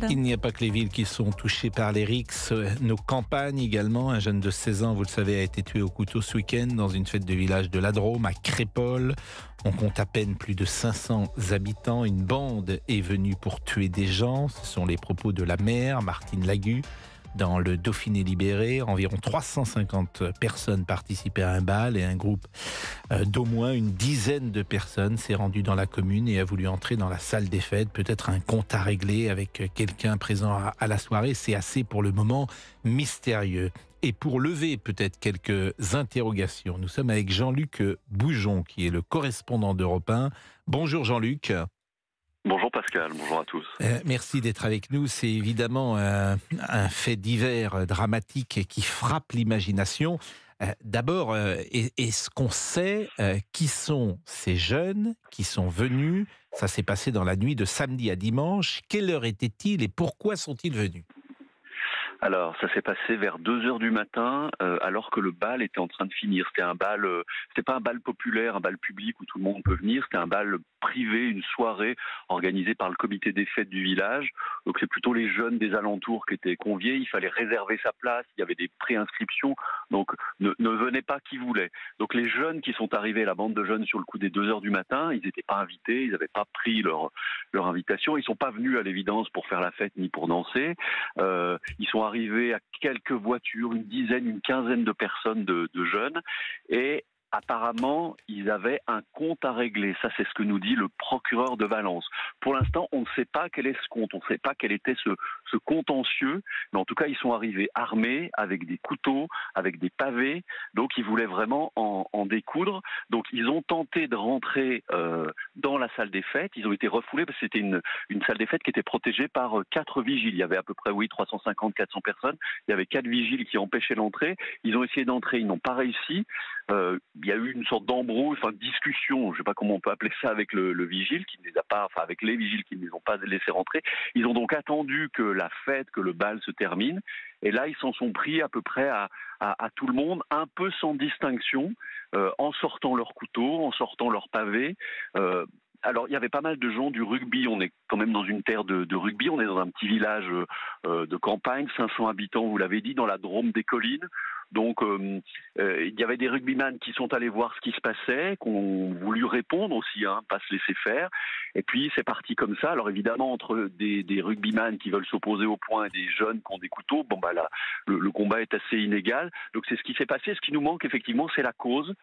Il n'y a pas que les villes qui sont touchées par les rixes, nos campagnes également. Un jeune de 16 ans, vous le savez, a été tué au couteau ce week-end dans une fête de village de la Drôme, à Crépol. On compte à peine plus de 500 habitants. Une bande est venue pour tuer des gens. Ce sont les propos de la maire, Martine Lagut. Dans le Dauphiné libéré, environ 350 personnes participaient à un bal et un groupe d'au moins une dizaine de personnes s'est rendu dans la commune et a voulu entrer dans la salle des fêtes. Peut-être un compte à régler avec quelqu'un présent à la soirée. C'est assez pour le moment mystérieux. Et pour lever peut-être quelques interrogations, nous sommes avec Jean-Luc Boujon, qui est le correspondant d'Europe 1. Bonjour Jean-Luc. Bonjour Pascal, bonjour à tous. Merci d'être avec nous. C'est évidemment un fait divers dramatique qui frappe l'imagination. D'abord, est-ce qu'on sait qui sont ces jeunes qui sont venus? Ça s'est passé dans la nuit de samedi à dimanche. Quelle heure était-il et pourquoi sont-ils venus? Alors, ça s'est passé vers 2 heures du matin, alors que le bal était en train de finir. C'était un bal, c'était pas un bal populaire, un bal public où tout le monde peut venir. C'était un bal privé, une soirée organisée par le comité des fêtes du village. Donc, c'est plutôt les jeunes des alentours qui étaient conviés. Il fallait réserver sa place. Il y avait des préinscriptions. Donc, ne venait pas qui voulait. Donc, les jeunes qui sont arrivés, la bande de jeunes sur le coup des 2 heures du matin, ils n'étaient pas invités. Ils n'avaient pas pris leur invitation. Ils sont pas venus à l'évidence pour faire la fête ni pour danser. Ils sont arrivés à quelques voitures, une dizaine, une quinzaine de personnes de jeunes, et apparemment, ils avaient un compte à régler. Ça, c'est ce que nous dit le procureur de Valence. Pour l'instant, on ne sait pas quel est ce compte, on ne sait pas quel était ce contentieux, mais en tout cas, ils sont arrivés armés, avec des couteaux, avec des pavés, donc ils voulaient vraiment en découdre. Donc, ils ont tenté de rentrer dans la salle des fêtes, ils ont été refoulés, parce que c'était une salle des fêtes qui était protégée par 4 vigiles. Il y avait à peu près, 350-400 personnes, il y avait 4 vigiles qui empêchaient l'entrée. Ils ont essayé d'entrer, ils n'ont pas réussi. Il y a eu une sorte d'embrouille, enfin discussion, je ne sais pas comment on peut appeler ça, avec le vigile qui ne les a pas, enfin avec les vigiles qui ne les ont pas laissés rentrer. Ils ont donc attendu que la fête, que le bal se termine, et là ils s'en sont pris à peu près à tout le monde, un peu sans distinction, en sortant leurs couteaux, en sortant leurs pavés. Alors, il y avait pas mal de gens du rugby. On est quand même dans une terre de rugby. On est dans un petit village de campagne, 500 habitants, vous l'avez dit, dans la Drôme des collines. Donc, il y avait des rugbyman qui sont allés voir ce qui se passait, qui ont voulu répondre aussi, pas se laisser faire. Et puis, c'est parti comme ça. Alors, évidemment, entre des rugbyman qui veulent s'opposer au point et des jeunes qui ont des couteaux, bon, bah là, le combat est assez inégal. Donc, c'est ce qui s'est passé. Ce qui nous manque, effectivement, c'est la cause.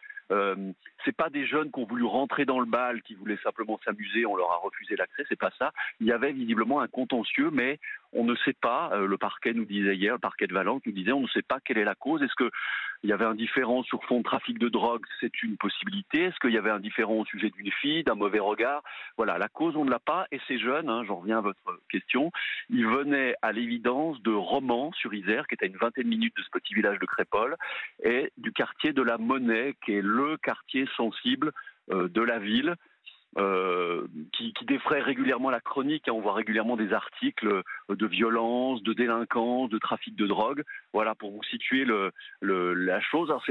C'est pas des jeunes qui ont voulu rentrer dans le bal, qui voulaient simplement s'amuser, on leur a refusé l'accès, c'est pas ça. Il y avait visiblement un contentieux, mais on ne sait pas, le parquet nous disait hier, le parquet de Valence nous disait, on ne sait pas quelle est la cause. Est-ce qu'il y avait un différend sur fond de trafic de drogue? C'est une possibilité. Est-ce qu'il y avait un différend au sujet d'une fille, d'un mauvais regard? Voilà, la cause, on ne l'a pas. Et ces jeunes, j'en reviens à votre question, ils venaient à l'évidence de Romans-sur-Isère, qui est à une vingtaine de minutes de ce petit village de Crépol, et du quartier de la Monnaie, qui est le quartier sensible de la ville, qui défraie régulièrement la chronique. On voit régulièrement des articles de violence, de délinquance, de trafic de drogue. Voilà, pour vous situer la chose. Alors,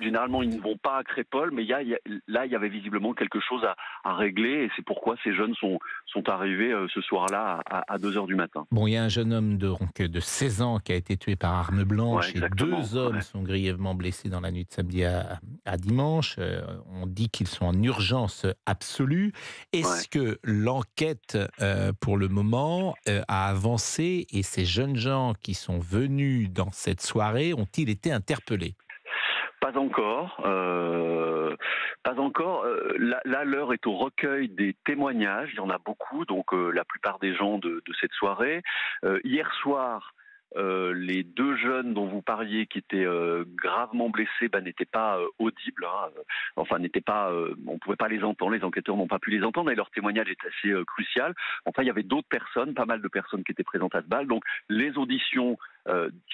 généralement, ils ne vont pas à Crépol, mais là, il y avait visiblement quelque chose à régler, et c'est pourquoi ces jeunes sont arrivés ce soir-là à 2 heures du matin. Bon, il y a un jeune homme de 16 ans qui a été tué par arme Ouais, blanche et exactement. 2 hommes Ouais. sont grièvement blessés dans la nuit de samedi à dimanche. On dit qu'ils sont en urgence absolue. Ouais. Est-ce que l'enquête, pour le moment, a avancé et ces jeunes gens qui sont venus dans cette soirée ont-ils été interpellés? Pas encore. Pas encore. Là, l'heure est au recueil des témoignages. Il y en a beaucoup, donc la plupart des gens de cette soirée. Hier soir, les 2 jeunes dont vous parliez, qui étaient gravement blessés, n'étaient pas audibles. Enfin, n'étaient pas. On pouvait pas les entendre. Les enquêteurs n'ont pas pu les entendre, et leur témoignage est assez crucial. Enfin, il y avait d'autres personnes, pas mal de personnes qui étaient présentes à ce bal. Donc, les auditions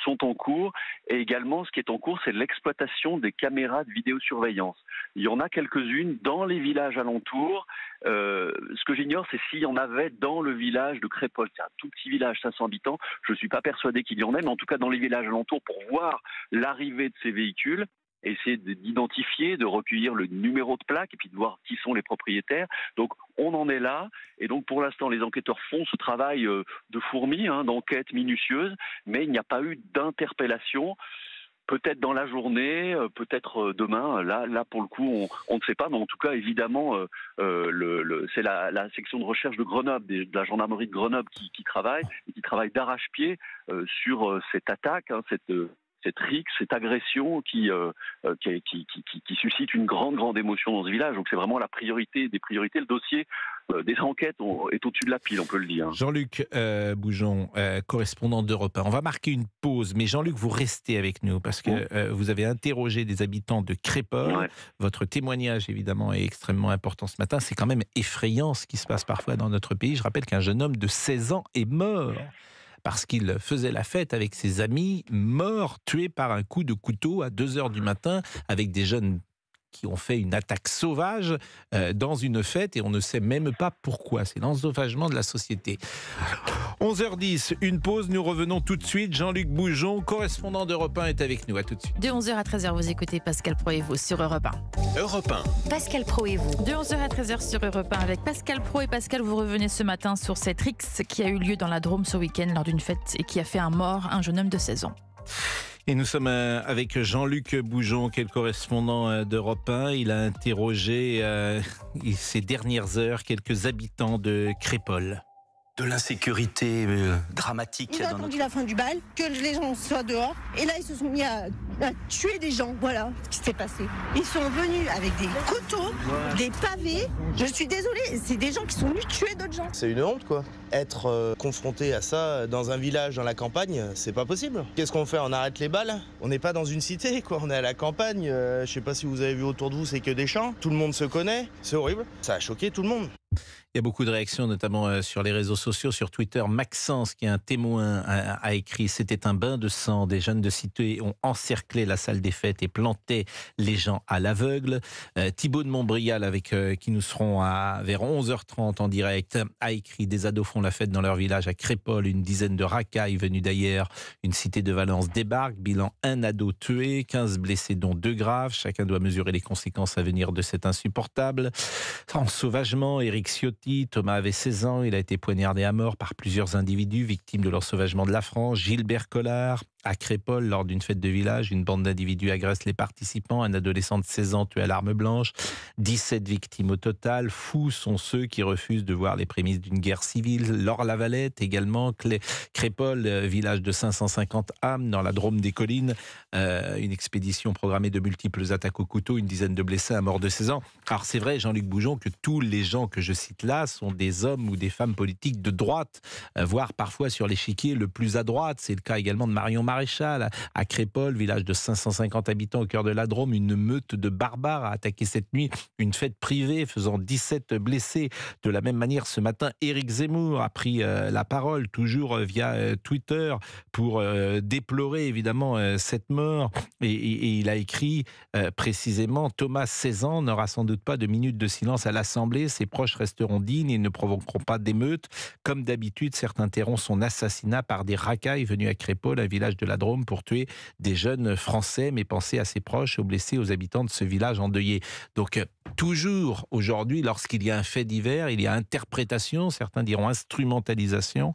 sont en cours, et également ce qui est en cours, c'est l'exploitation des caméras de vidéosurveillance. Il y en a quelques-unes dans les villages alentours. Ce que j'ignore, c'est s'il y en avait dans le village de Crépol. C'est un tout petit village, 500 habitants. Je ne suis pas persuadé qu'il y en ait, mais en tout cas dans les villages alentours, pour voir l'arrivée de ces véhicules, essayer d'identifier, de recueillir le numéro de plaque et puis de voir qui sont les propriétaires. Donc on en est là, et donc pour l'instant les enquêteurs font ce travail de fourmi, d'enquête minutieuse, mais il n'y a pas eu d'interpellation. Peut-être dans la journée, peut-être demain. Là, pour le coup, on ne sait pas. Mais en tout cas, évidemment, c'est la section de recherche de Grenoble, de la gendarmerie de Grenoble qui travaille, et qui travaille d'arrache-pied sur cette attaque, cette rixe, cette agression qui suscite une grande émotion dans ce village. Donc c'est vraiment la priorité des priorités. Le dossier des enquêtes est au-dessus de la pile, on peut le dire. Jean-Luc Bougeon, correspondant d'Europe 1. On va marquer une pause, mais Jean-Luc, vous restez avec nous parce que vous avez interrogé des habitants de Crépol. Ouais. Votre témoignage, évidemment, est extrêmement important ce matin. C'est quand même effrayant ce qui se passe parfois dans notre pays. Je rappelle qu'un jeune homme de 16 ans est mort parce qu'il faisait la fête avec ses amis, mort, tué par un coup de couteau à 2h du matin avec des jeunes qui ont fait une attaque sauvage dans une fête, et on ne sait même pas pourquoi. C'est l'ensauvagement de la société. 11h10, une pause, nous revenons tout de suite. Jean-Luc Bougeon, correspondant d'Europe 1, est avec nous. À tout de suite. De 11h à 13h, vous écoutez Pascal Pro et vous sur Europe 1. Europe 1. Pascal Pro et vous. De 11h à 13h sur Europe 1 avec Pascal Pro. Et Pascal, vous revenez ce matin sur cette rixe qui a eu lieu dans la Drôme ce week-end lors d'une fête et qui a fait un mort, un jeune homme de 16 ans. Et nous sommes avec Jean-Luc Bougeon, qui est le correspondant d'Europe 1. Il a interrogé ces dernières heures quelques habitants de Crépol. De l'insécurité dramatique. Ils ont attendu la fin du bal, que les gens soient dehors. Et là, ils se sont mis à tuer des gens. Voilà ce qui s'est passé. Ils sont venus avec des couteaux, des pavés. Je suis désolée, c'est des gens qui sont venus tuer d'autres gens. C'est une honte, quoi. Être confronté à ça dans un village, dans la campagne, c'est pas possible. Qu'est-ce qu'on fait? On arrête les balles? On n'est pas dans une cité, quoi. On est à la campagne. Je sais pas si vous avez vu autour de vous, c'est que des champs. Tout le monde se connaît. C'est horrible. Ça a choqué tout le monde. Il y a beaucoup de réactions, notamment sur les réseaux sociaux, sur Twitter. Maxence, qui est un témoin, a écrit « C'était un bain de sang. Des jeunes de cité ont encerclé la salle des fêtes et planté les gens à l'aveugle. » Thibaut de Montbrial, avec qui nous serons vers 11h30 en direct, a écrit « Des ados font la fête dans leur village à Crépol. Une dizaine de racailles venus d'ailleurs. Une cité de Valence débarque. Bilan, un ado tué, 15 blessés dont 2 graves. Chacun doit mesurer les conséquences à venir de cet insupportable. Ensauvagement, Éric Ciotti, Thomas avait 16 ans, il a été poignardé à mort par plusieurs individus victimes de l'ensauvagement de la France. Gilbert Collard, à Crépol, lors d'une fête de village, une bande d'individus agresse les participants, un adolescent de 16 ans tué à l'arme blanche, 17 victimes au total. Fous sont ceux qui refusent de voir les prémices d'une guerre civile. Laure-la-Valette également, Crépol, village de 550 âmes dans la Drôme des collines, une expédition programmée de multiples attaques au couteau, une dizaine de blessés, un mort de 16 ans. Alors c'est vrai, Jean-Luc Bougeon, que tous les gens que je cite là sont des hommes ou des femmes politiques de droite, voire parfois sur l'échiquier le plus à droite. C'est le cas également de Marion Maréchal à Crépol, village de 550 habitants au cœur de la Drôme. Une meute de barbares a attaqué cette nuit une fête privée, faisant 17 blessés. De la même manière, ce matin, Éric Zemmour a pris la parole, toujours via Twitter, pour déplorer évidemment cette mort. Et il a écrit précisément « Thomas, 16 ans, n'aura sans doute pas de minute de silence à l'Assemblée. Ses proches resteront dignes et ne provoqueront pas d'émeutes. Comme d'habitude, certains tairont son assassinat par des racailles venus à Crépol, un village de la Drôme, pour tuer des jeunes Français. Mais pensez à ses proches, aux blessés, aux habitants de ce village endeuillé. » Donc, toujours aujourd'hui, lorsqu'il y a un fait divers, il y a interprétation, certains diront instrumentalisation,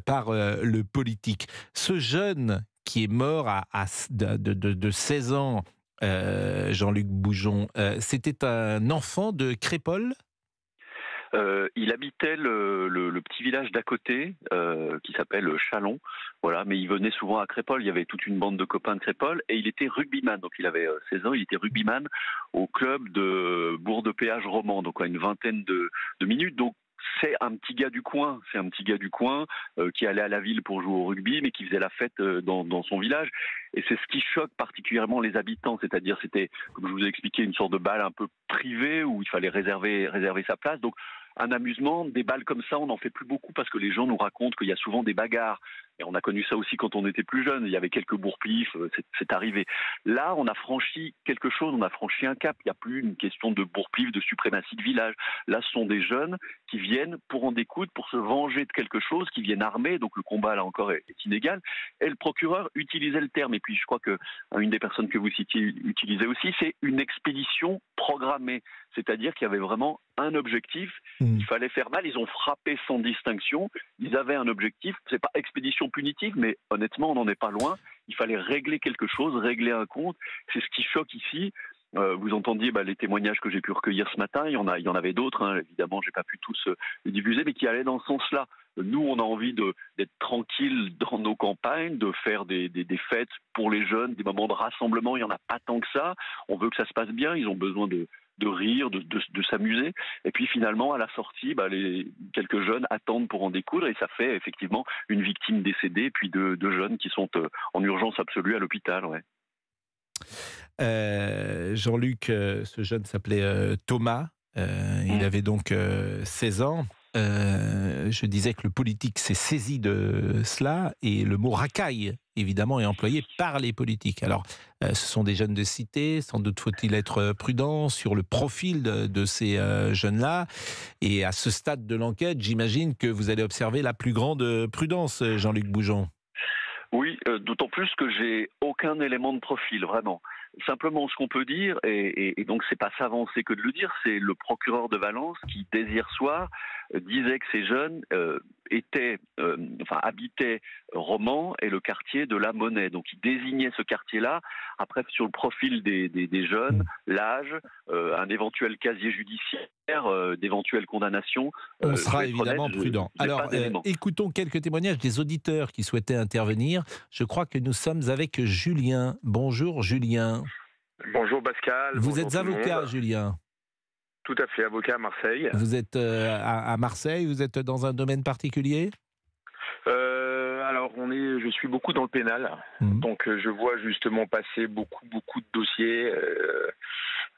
par le politique. Ce jeune qui est mort de 16 ans, Jean-Luc Bougeon, c'était un enfant de Crépol ? Il habitait le petit village d'à côté, qui s'appelle Chalon. Voilà, mais il venait souvent à Crépol. Il y avait toute une bande de copains de Crépol, et il était rugbyman. Donc il avait 16 ans, il était rugbyman au club de Bourg-de-Péage Romand, donc à une vingtaine de minutes. Donc c'est un petit gars du coin, qui allait à la ville pour jouer au rugby, mais qui faisait la fête dans son village. Et c'est ce qui choque particulièrement les habitants, c'est-à-dire c'était, comme je vous ai expliqué, une sorte de bal un peu privé où il fallait réserver sa place. Donc un amusement, des balles comme ça, on n'en fait plus beaucoup parce que les gens nous racontent qu'il y a souvent des bagarres. Et on a connu ça aussi quand on était plus jeune. Il y avait quelques bourre-pifs, c'est arrivé. Là, on a franchi quelque chose, on a franchi un cap. Il n'y a plus une question de bourre-pif, de suprématie de village. Là, ce sont des jeunes qui viennent pour en découdre, pour se venger de quelque chose, qui viennent armés, donc le combat là encore est inégal, et le procureur utilisait le terme, et puis je crois que une des personnes que vous citiez utilisait aussi, c'est une expédition programmée, c'est-à-dire qu'il y avait vraiment un objectif, il fallait faire mal, ils ont frappé sans distinction, ils avaient un objectif, c'est pas expédition punitive, mais honnêtement on n'en est pas loin, il fallait régler quelque chose, régler un compte, c'est ce qui choque ici. Vous entendiez les témoignages que j'ai pu recueillir ce matin, il y en avait d'autres, hein, évidemment j'ai pas pu tous les diffuser, mais qui allaient dans ce sens-là. Nous on a envie d'être tranquille dans nos campagnes, de faire des fêtes pour les jeunes, des moments de rassemblement, il n'y en a pas tant que ça, on veut que ça se passe bien, ils ont besoin de rire, de s'amuser, et puis finalement à la sortie, les quelques jeunes attendent pour en découdre, et ça fait effectivement une victime décédée, et puis deux jeunes qui sont en urgence absolue à l'hôpital. Ouais. Jean-Luc, ce jeune s'appelait Thomas, il avait donc 16 ans. Je disais que le politique s'est saisi de cela, et le mot racaille, évidemment, est employé par les politiques. Alors, ce sont des jeunes de cité, sans doute faut-il être prudent sur le profil de ces jeunes-là, et à ce stade de l'enquête, j'imagine que vous allez observer la plus grande prudence, Jean-Luc Boujon. Oui, d'autant plus que j'ai aucun élément de profil, vraiment. Simplement, ce qu'on peut dire, et donc c'est pas s'avancer que de le dire, c'est le procureur de Valence qui, dès hier soir, disait que ces jeunes habitaient Romans et le quartier de la Monnaie. Donc il désignait ce quartier-là. Après, sur le profil des jeunes, l'âge, un éventuel casier judiciaire, d'éventuelles condamnations. On sera évidemment prudent. Alors, écoutons quelques témoignages des auditeurs qui souhaitaient intervenir. Je crois que nous sommes avec Julien. Bonjour Julien. Bonjour Pascal. Vous êtes avocat, Julien? Tout à fait, avocat à Marseille. Vous êtes à Marseille, vous êtes dans un domaine particulier? Alors, je suis beaucoup dans le pénal, donc je vois justement passer beaucoup de dossiers.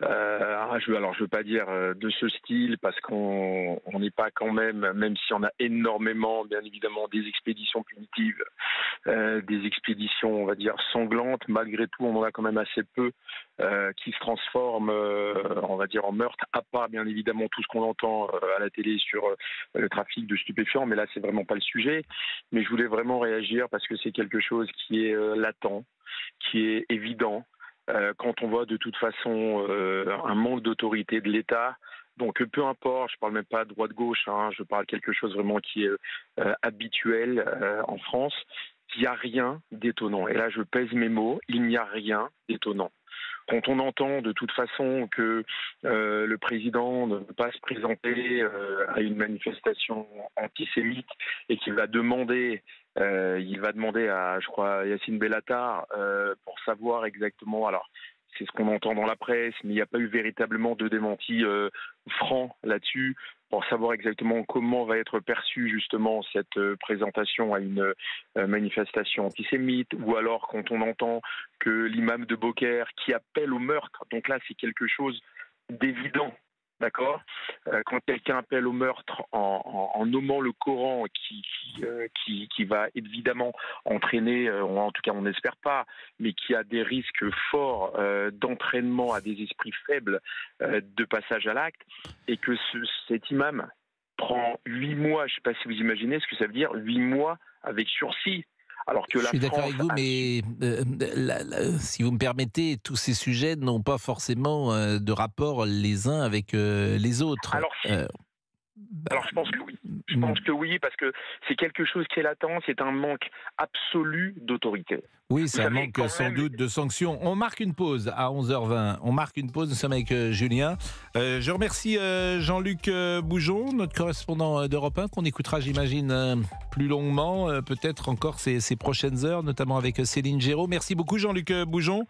Je veux pas dire de ce style, parce qu'on n'est pas quand même si on a énormément, bien évidemment, des expéditions punitives, des expéditions, on va dire, sanglantes, malgré tout, on en a quand même assez peu qui se transforment, on va dire, en meurtre, à part, bien évidemment, tout ce qu'on entend à la télé sur le trafic de stupéfiants, mais là, c'est vraiment pas le sujet. Mais je voulais vraiment réagir parce que c'est quelque chose qui est latent, qui est évident, quand on voit de toute façon un manque d'autorité de l'État. Donc peu importe, je ne parle même pas de droite-gauche, je parle de quelque chose vraiment qui est habituel en France. Il n'y a rien d'étonnant. Et là, je pèse mes mots, il n'y a rien d'étonnant. Quand on entend de toute façon que le président ne peut pas se présenter à une manifestation antisémite et qu'il va demander à, je crois, Yacine Bellatar pour savoir exactement, alors c'est ce qu'on entend dans la presse, mais il n'y a pas eu véritablement de démenti franc là-dessus, pour savoir exactement comment va être perçue justement cette présentation à une manifestation antisémite, ou alors quand on entend que l'imam de Beaucaire qui appelle au meurtre, donc là c'est quelque chose d'évident. D'accord. Quand quelqu'un appelle au meurtre en nommant le Coran, qui va évidemment entraîner, en tout cas on n'espère pas, mais qui a des risques forts d'entraînement à des esprits faibles de passage à l'acte, et que cet imam prend 8 mois, je ne sais pas si vous imaginez ce que ça veut dire, 8 mois avec sursis. Alors que je suis d'accord avec vous, mais si vous me permettez, tous ces sujets n'ont pas forcément de rapport les uns avec les autres. Alors, je pense que oui. Je pense que oui, parce que c'est quelque chose qui est latent, c'est un manque absolu d'autorité. Oui, c'est un manque sans doute de sanctions. On marque une pause à 11h20. On marque une pause, nous sommes avec Julien. Je remercie Jean-Luc Boujon, notre correspondant d'Europe 1, qu'on écoutera, j'imagine, plus longuement, peut-être encore ces prochaines heures, notamment avec Céline Géraud. Merci beaucoup Jean-Luc Boujon.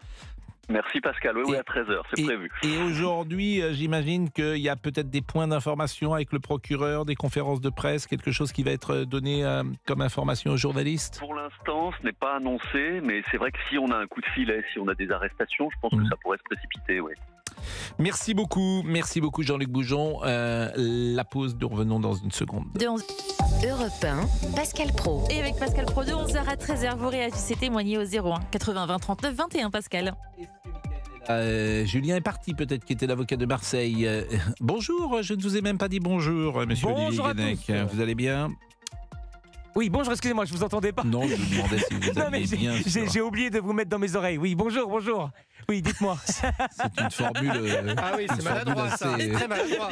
Merci Pascal, oui, à 13h, c'est prévu. Et aujourd'hui, j'imagine qu'il y a peut-être des points d'information avec le procureur, des conférences de presse, quelque chose qui va être donné comme information aux journalistes? Pour l'instant, ce n'est pas annoncé, mais c'est vrai que si on a un coup de filet, si on a des arrestations, je pense que ça pourrait se précipiter, oui. Merci beaucoup Jean-Luc Boujon. La pause, nous revenons dans une seconde. Europe 1, Pascal Praud. Et avec Pascal Praud, de 11h à 13h, vous réagissez, témoignez au 01 80 20 39 21, Pascal. Julien est parti, peut-être, qui était l'avocat de Marseille. Bonjour, je ne vous ai même pas dit bonjour, monsieur Bonjour Olivier Guénec. Vous allez bien? Oui, bonjour, excusez-moi, je vous entendais pas. Non, je vous demandais si vous Non, alliez mais bien. j'ai oublié de vous mettre dans mes oreilles. Oui, bonjour. Oui, dites-moi. C'est une formule. Ah oui, c'est maladroit, ça. C'est très maladroit.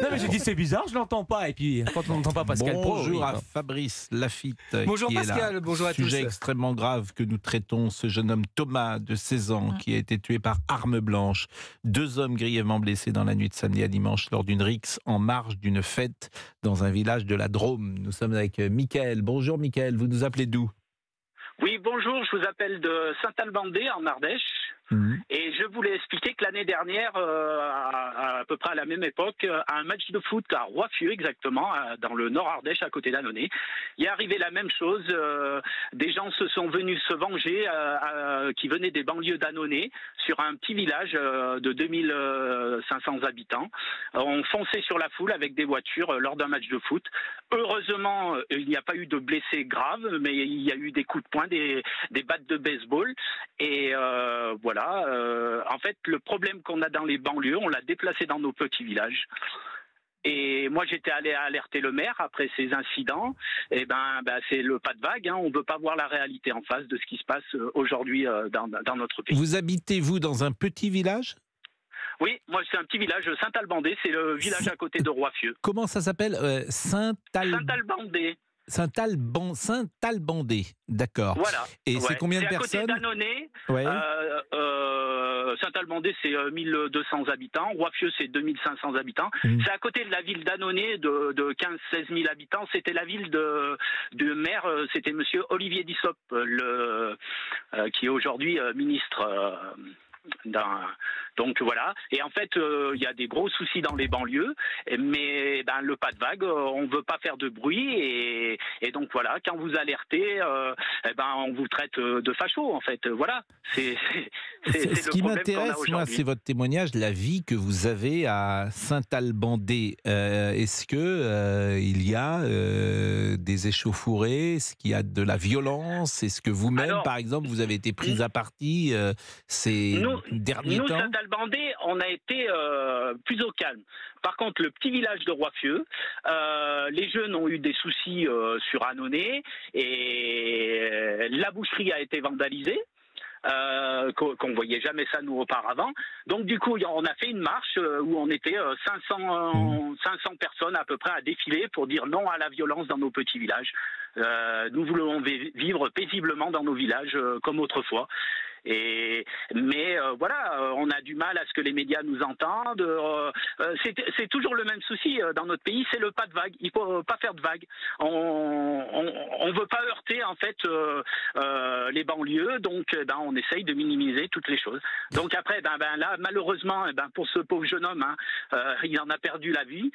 Non, mais j'ai dit c'est bizarre, je l'entends pas. Et puis, quand on n'entend pas Pascal Praud. Bonjour à Fabrice Lafitte. Bonjour qui Pascal, est là. bonjour à tous. Sujet extrêmement grave que nous traitons, ce jeune homme Thomas de 16 ans qui a été tué par arme blanche. 2 hommes grièvement blessés dans la nuit de samedi à dimanche lors d'une rixe en marge d'une fête dans un village de la Drôme. Nous sommes avec Mickaël. Bonjour Mickaël, vous nous appelez d'où? Oui, bonjour, je vous appelle de Saint-Albandé en Ardèche. Et je voulais expliquer que l'année dernière, à peu près à la même époque, à un match de foot à Roiffieux exactement, dans le Nord Ardèche à côté d'Annonay, il est arrivé la même chose. Des gens se sont venus se venger, qui venaient des banlieues d'Annonay, sur un petit village de 2500 habitants. On fonçait sur la foule avec des voitures lors d'un match de foot. Heureusement, il n'y a pas eu de blessés graves, mais il y a eu des coups de poing, des battes de baseball. Et voilà. En fait, le problème qu'on a dans les banlieues, on l'a déplacé dans nos petits villages. Et moi, j'étais allé alerter le maire après ces incidents. Et c'est le pas de vague. On ne veut pas voir la réalité en face de ce qui se passe aujourd'hui dans notre pays. Vous habitez, vous, dans un petit village? Oui, moi, c'est un petit village, Saint-Albandé. C'est le village à côté de Roiffieux. Comment ça s'appelle? Saint-Albandé. Saint-Albandé, d'accord. Voilà. Et c'est combien de personnes? C'est à côté d'Annonay. Ouais. Saint-Albandé, c'est 1200 habitants. Roiffieux, c'est 2500 habitants. C'est à côté de la ville d'Annonay de 15-16 000 habitants. C'était la ville de maire, c'était monsieur Olivier Dussopt, qui est aujourd'hui ministre. Donc voilà, et en fait il y a des gros soucis dans les banlieues, mais le pas de vague, on veut pas faire de bruit, et donc voilà, quand vous alertez, on vous traite de facho en fait, voilà. C'est ce qui m'intéresse, moi, c'est votre témoignage, la vie que vous avez à Saint-Albandé. Est-ce que il y a des échauffourées, est-ce qu'il y a de la violence, est-ce que vous-même, par exemple, vous avez été prise à partie ces derniers temps? Nous, Saint-Albandé, on a été plus au calme. Par contre, le petit village de Roiffieux, les jeunes ont eu des soucis sur Annonay, et la boucherie a été vandalisée. Qu'on voyait jamais ça nous auparavant. Donc du coup, on a fait une marche où on était 500 personnes à peu près à défiler pour dire non à la violence dans nos petits villages. Nous voulons vivre paisiblement dans nos villages comme autrefois. Mais voilà, on a du mal à ce que les médias nous entendent. C'est toujours le même souci dans notre pays, c'est le pas de vague. Il faut pas faire de vague. On veut pas heurter en fait les banlieues, donc on essaye de minimiser toutes les choses. Donc après, là, malheureusement, pour ce pauvre jeune homme, il en a perdu la vie.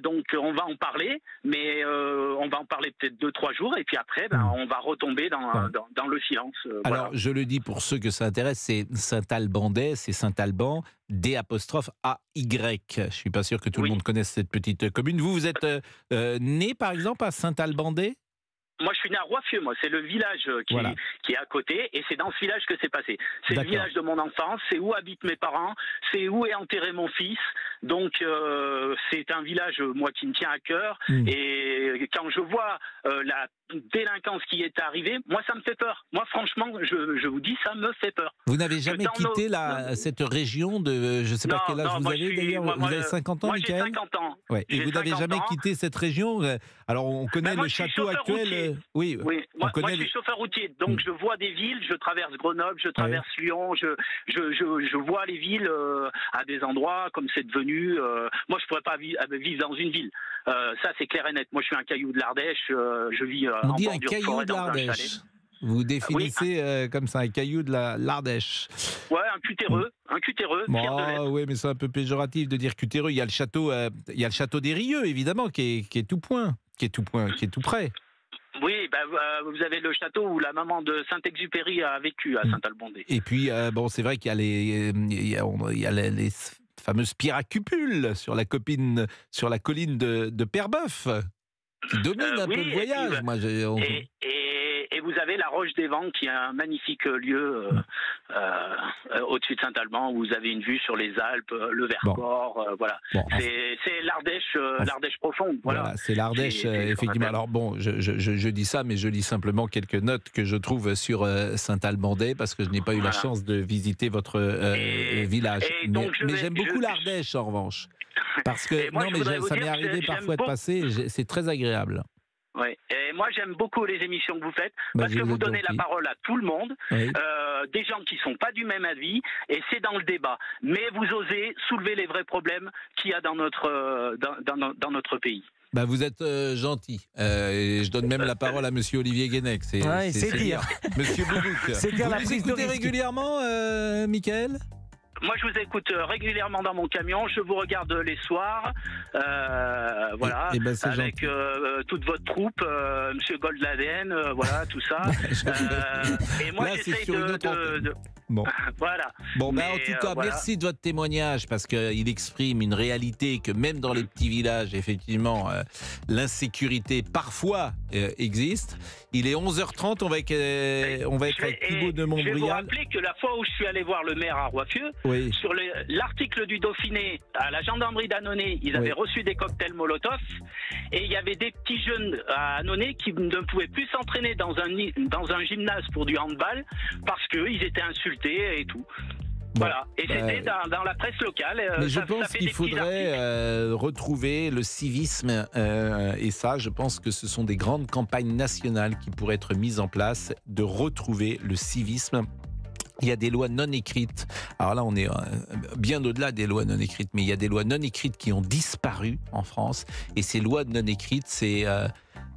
Donc on va en parler, mais on va en parler peut-être 2-3 jours, et puis après, on va retomber dans le silence. Alors, je le dis pour ceux que ça intéresse, c'est Saint-Albandais, c'est Saint-Alban, D''A-Y. Je suis pas sûr que tout le monde connaisse cette petite commune. Vous êtes né, par exemple, à Saint-Albandais? Moi, je suis né à Roiffieux, c'est le village qui est à côté, et c'est dans ce village que c'est passé. C'est le village de mon enfance, c'est où habitent mes parents, c'est où est enterré mon fils. Donc, c'est un village, moi, qui me tient à cœur. Et quand je vois la délinquance qui est arrivée, moi, ça me fait peur. Moi, franchement, je vous dis, ça me fait peur. Vous n'avez jamais quitté cette région de... Je ne sais pas quel âge vous avez, d'ailleurs. Vous avez 50 ans, moi, Mickaël? J'ai 50 ans. Ouais. Et vous n'avez jamais quitté cette région? Alors, on connaît le château actuel. Oui. Moi, je suis chauffeur routier, donc je vois des villes, je traverse Grenoble, je traverse Lyon, je vois les villes à des endroits comme c'est devenu. Moi, je pourrais pas vivre dans une ville. Ça, c'est clair et net. Moi, je suis un caillou de l'Ardèche. Je vis en bordure de forêt dans un chalet. Vous définissez comme ça, un caillou de l'Ardèche. Ouais, un cutéreux, oui, mais c'est un peu péjoratif de dire cutéreux. Il y a le château des Rieux, évidemment, qui est tout près. Oui, vous avez le château où la maman de Saint-Exupéry a vécu à Saint-Albandé. Et puis, c'est vrai qu'il y a les fameuses pierres à cupules sur la colline de Perbeuf, qui domine un peu le voyage. Et vous avez la Roche des Vents, qui est un magnifique lieu au-dessus de Saint-Alban, vous avez une vue sur les Alpes, le Vercors, voilà. Bon, c'est l'Ardèche profonde. Voilà, c'est l'Ardèche, effectivement. Alors bon, je dis ça, mais je lis simplement quelques notes que je trouve sur Saint-Albandais, parce que je n'ai pas eu la chance de visiter votre village. Mais j'aime beaucoup l'Ardèche, en revanche. Parce que, ça m'est arrivé parfois de passer, c'est très agréable. Oui, et moi j'aime beaucoup les émissions que vous faites, parce que vous donnez la parole à tout le monde, des gens qui sont pas du même avis, et c'est dans le débat. Mais vous osez soulever les vrais problèmes qu'il y a dans notre pays. Vous êtes gentil. Et je donne même la parole à Monsieur Olivier Guénec. C'est dire. Monsieur Boubouk. C'est dire la prise de risque. Régulièrement, Mickaël ? Moi, je vous écoute régulièrement dans mon camion. Je vous regarde les soirs, voilà, avec toute votre troupe, Monsieur Goldladen, voilà, tout ça. Et moi, j'essaye de... Bon. Voilà. Bon, en tout cas, merci de votre témoignage, parce qu'il exprime une réalité que même dans les petits villages, effectivement, l'insécurité parfois existe. Il est 11h30, on va être avec Thibaut de Montbrial. Je vais vous rappeler que la fois où je suis allé voir le maire à Roiffieux, sur l'article du Dauphiné, à la gendarmerie d'Annonay, ils avaient reçu des cocktails Molotov, et il y avait des petits jeunes à Annonay qui ne pouvaient plus s'entraîner dans un gymnase pour du handball, parce qu'ils étaient insultés et tout. Voilà, et c'était dans la presse locale. Mais je pense qu'il faudrait retrouver le civisme, et ça, je pense que ce sont des grandes campagnes nationales qui pourraient être mises en place, de retrouver le civisme. Il y a des lois non écrites. Alors là, on est bien au-delà des lois non écrites, mais il y a des lois non écrites qui ont disparu en France. Et ces lois non écrites, c'est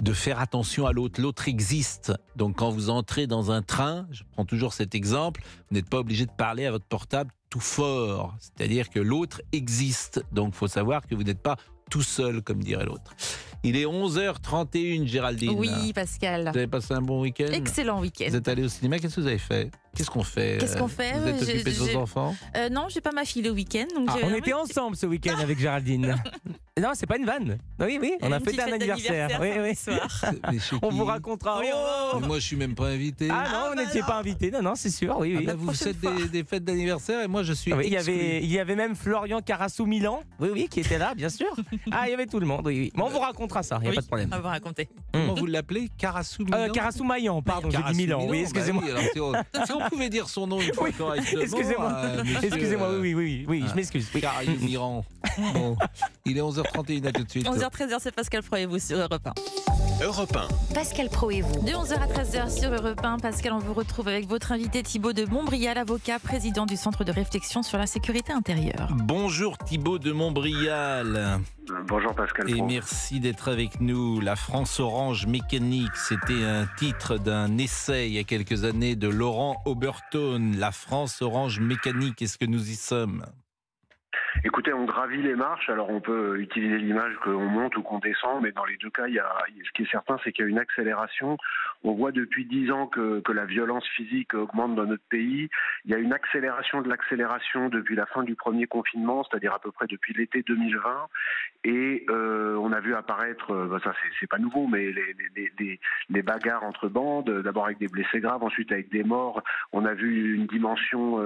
de faire attention à l'autre. L'autre existe. Donc quand vous entrez dans un train, je prends toujours cet exemple, vous n'êtes pas obligé de parler à votre portable tout fort. C'est-à-dire que l'autre existe. Donc il faut savoir que vous n'êtes pas tout seul, comme dirait l'autre. Il est 11h31, Géraldine. Oui, Pascal. Vous avez passé un bon week-end ? Excellent week-end. Vous êtes allé au cinéma, qu'est-ce que vous avez fait ? Qu'est-ce qu'on fait ? Vous êtes occupé de vos enfants ? Non, j'ai pas ma fille le week-end. Donc on était ensemble ce week-end avec Géraldine. Non, c'est pas une vanne. Oui, on a fêté un anniversaire. Oui. Soir. On vous racontera. Mais moi, je suis même pas invité. Ah non, vous n'étiez pas invité. Non, c'est sûr. Oui. Vous faites des fêtes d'anniversaire et moi, je suis exclu. Il y avait même Florian Carassou-Milan, qui était là, bien sûr. Ah, il y avait tout le monde, oui. Mais on vous racontera ça, il n'y a pas de problème. On va vous raconter. Comment vous l'appelez ? Carassou-Milan ? Carassou-Maillan, pardon, j'ai dit Milan. Oui, excusez-moi. Si on pouvait dire son nom une fois correctement. Excusez-moi, oui, je m'excuse. Carassou-Milan. Bon, il est 11h31, à tout de suite. 11h-13h, c'est Pascal Pro et vous sur Europe 1. Europe 1. Pascal Pro et vous. De 11h à 13h sur Europe 1, Pascal, on vous retrouve avec votre invité Thibaut de Montbrial, avocat, président du Centre de réflexion sur la sécurité intérieure. Bonjour Thibaut de Montbrial. Bonjour Pascal Pro. Et merci d'être avec nous. La France Orange Mécanique, c'était un titre d'un essai il y a quelques années de Laurent Oberton. La France Orange Mécanique, est-ce que nous y sommes ? Écoutez, on gravit les marches, alors on peut utiliser l'image qu'on monte ou qu'on descend, mais dans les deux cas, ce qui est certain, c'est qu'il y a une accélération. On voit depuis 10 ans que la violence physique augmente dans notre pays. Il y a une accélération de l'accélération depuis la fin du premier confinement, c'est-à-dire à peu près depuis l'été 2020. Et on a vu apparaître, ça c'est pas nouveau, mais les bagarres entre bandes, d'abord avec des blessés graves, ensuite avec des morts. On a vu une dimension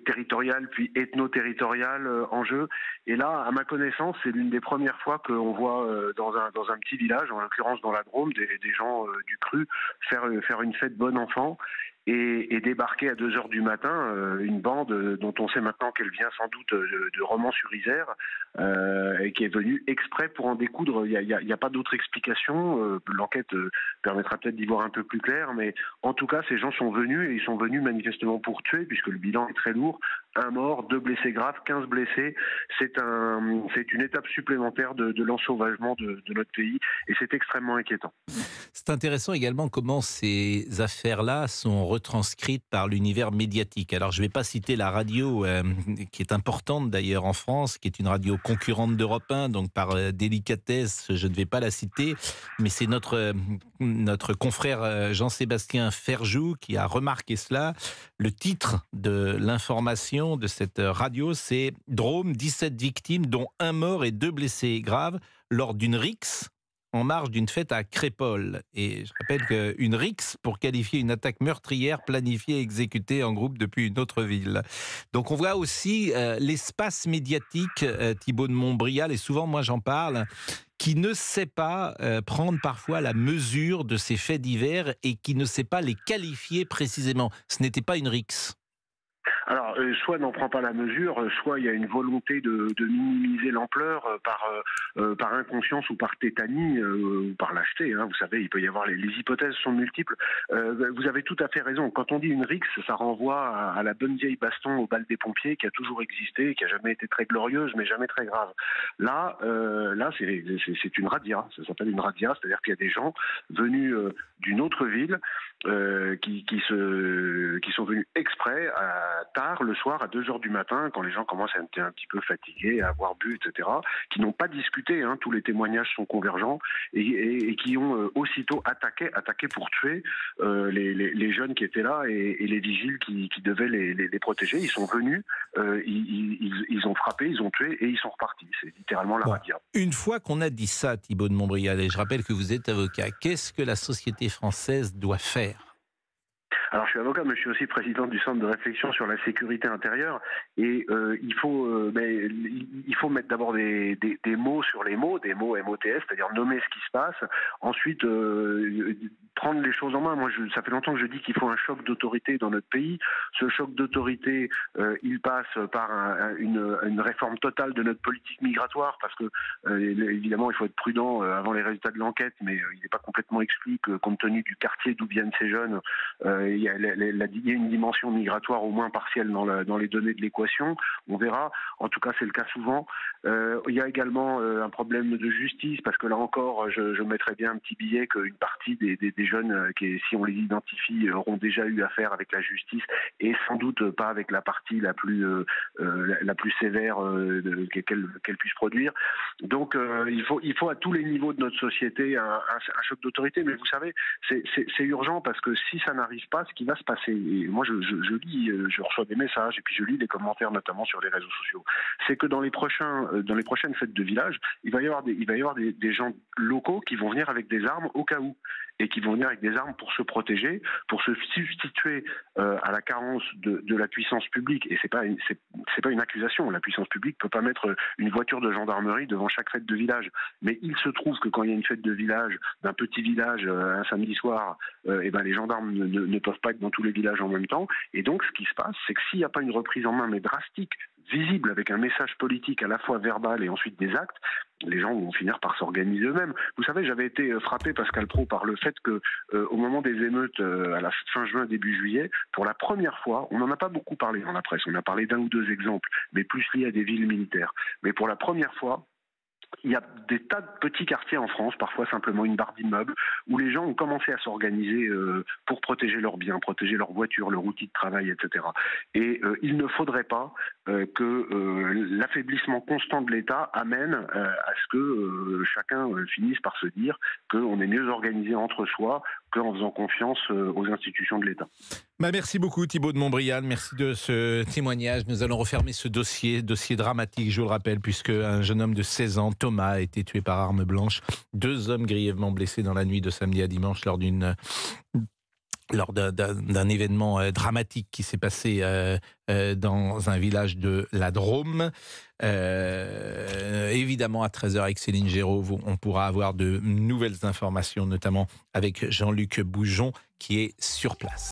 territoriale, puis ethno-territoriale en jeu. Et là, à ma connaissance, c'est l'une des premières fois qu'on voit dans un petit village, en l'occurrence dans la Drôme, des gens du cru faire une fête bon enfant. Et débarquer à 2h du matin une bande dont on sait maintenant qu'elle vient sans doute de Romans-sur-Isère et qui est venue exprès pour en découdre. Il n'y a pas d'autre explication. L'enquête permettra peut-être d'y voir un peu plus clair, mais en tout cas, ces gens sont venus et ils sont venus manifestement pour tuer, puisque le bilan est très lourd. 1 mort, 2 blessés graves, 15 blessés. C'est une étape supplémentaire de l'ensauvagement de notre pays et c'est extrêmement inquiétant. C'est intéressant également comment ces affaires-là sont retranscrites par l'univers médiatique. Alors je ne vais pas citer la radio qui est importante d'ailleurs en France, qui est une radio concurrente d'Europe 1, donc par délicatesse je ne vais pas la citer, mais c'est notre confrère Jean-Sébastien Ferjou qui a remarqué cela. Le titre de l'information de cette radio, c'est « Drôme, 17 victimes, dont 1 mort et 2 blessés graves lors d'une rixe en marge d'une fête à Crépol. Et je rappelle qu'une rixe pour qualifier une attaque meurtrière planifiée et exécutée en groupe depuis une autre ville. Donc on voit aussi l'espace médiatique, Thibaut de Montbrial, et souvent moi j'en parle, qui ne sait pas prendre parfois la mesure de ces faits divers et qui ne sait pas les qualifier précisément. Ce n'était pas une rixe. Alors, soit n'en prend pas la mesure, soit il y a une volonté de minimiser l'ampleur par inconscience ou par tétanie ou par lâcheté. Vous savez, il peut y avoir les hypothèses sont multiples. Vous avez tout à fait raison. Quand on dit une rixe, ça renvoie à la bonne vieille baston au bal des pompiers qui a toujours existé, qui a jamais été très glorieuse, mais jamais très grave. Là, c'est une radia. Ça s'appelle une radia, c'est-à-dire qu'il y a des gens venus d'une autre ville qui sont venus exprès tard le soir à 2h du matin, quand les gens commencent à être un petit peu fatigués, à avoir bu, etc., qui n'ont pas discuté, tous les témoignages sont convergents, et qui ont aussitôt attaqué pour tuer les jeunes qui étaient là et les vigiles qui devaient les protéger. Ils sont venus, ils ont frappé, ils ont tué et ils sont repartis. C'est littéralement la radia. Une fois qu'on a dit ça, Thibaut de Montbrial, et je rappelle que vous êtes avocat, qu'est-ce que la société française doit faire ? Alors, je suis avocat, mais je suis aussi président du Centre de réflexion sur la sécurité intérieure. Et il faut mettre d'abord des mots sur les mots, des mots MOTS, c'est-à-dire nommer ce qui se passe. Ensuite, prendre les choses en main. Moi, ça fait longtemps que je dis qu'il faut un choc d'autorité dans notre pays. Ce choc d'autorité, il passe par une réforme totale de notre politique migratoire, parce que, évidemment, il faut être prudent avant les résultats de l'enquête, mais il n'est pas complètement exclu que, compte tenu du quartier d'où viennent ces jeunes, il y a une dimension migratoire au moins partielle dans les données de l'équation. On verra. En tout cas, c'est le cas souvent. Il y a également un problème de justice, parce que là encore, je mettrais bien un petit billet qu'une partie des jeunes qui, si on les identifie, auront déjà eu affaire avec la justice, et sans doute pas avec la partie la plus sévère qu'elle puisse produire. Donc il faut à tous les niveaux de notre société un choc d'autorité. Mais vous savez, c'est urgent, parce que si ça n'arrive pas, ce qui va se passer, et moi je lis, je reçois des messages et puis je lis les commentaires notamment sur les réseaux sociaux, c'est que dans les prochaines fêtes de village, il va y avoir des gens locaux qui vont venir avec des armes au cas où, et qui vont venir avec des armes pour se protéger, pour se substituer à la carence de la puissance publique. Et c'est pas une accusation. La puissance publique peut pas mettre une voiture de gendarmerie devant chaque fête de village. Mais il se trouve que quand il y a une fête de village, d'un petit village, un samedi soir, les gendarmes ne peuvent pas être dans tous les villages en même temps. Et donc, ce qui se passe, c'est que s'il n'y a pas une reprise en main, mais drastique, visible, avec un message politique à la fois verbal et ensuite des actes, les gens vont finir par s'organiser eux-mêmes. Vous savez, j'avais été frappé, Pascal Praud, par le fait que, au moment des émeutes, à la fin juin, début juillet, pour la première fois, on n'en a pas beaucoup parlé dans la presse, on a parlé d'un ou deux exemples, mais plus liés à des villes militaires. Mais pour la première fois, il y a des tas de petits quartiers en France, parfois simplement une barre d'immeubles, où les gens ont commencé à s'organiser pour protéger leurs biens, protéger leurs voitures, leur outil de travail, etc. Et il ne faudrait pas que l'affaiblissement constant de l'État amène à ce que chacun finisse par se dire qu'on est mieux organisé entre soi qu'en faisant confiance aux institutions de l'État. Merci beaucoup Thibaut de Montbrial, merci de ce témoignage. Nous allons refermer ce dossier dramatique, je vous le rappelle, puisque un jeune homme de 16 ans, Thomas, a été tué par arme blanche. 2 hommes grièvement blessés dans la nuit de samedi à dimanche lors d'un événement dramatique qui s'est passé dans un village de la Drôme. Évidemment, à 13h avec Céline Géraud, on pourra avoir de nouvelles informations, notamment avec Jean-Luc Boujon qui est sur place.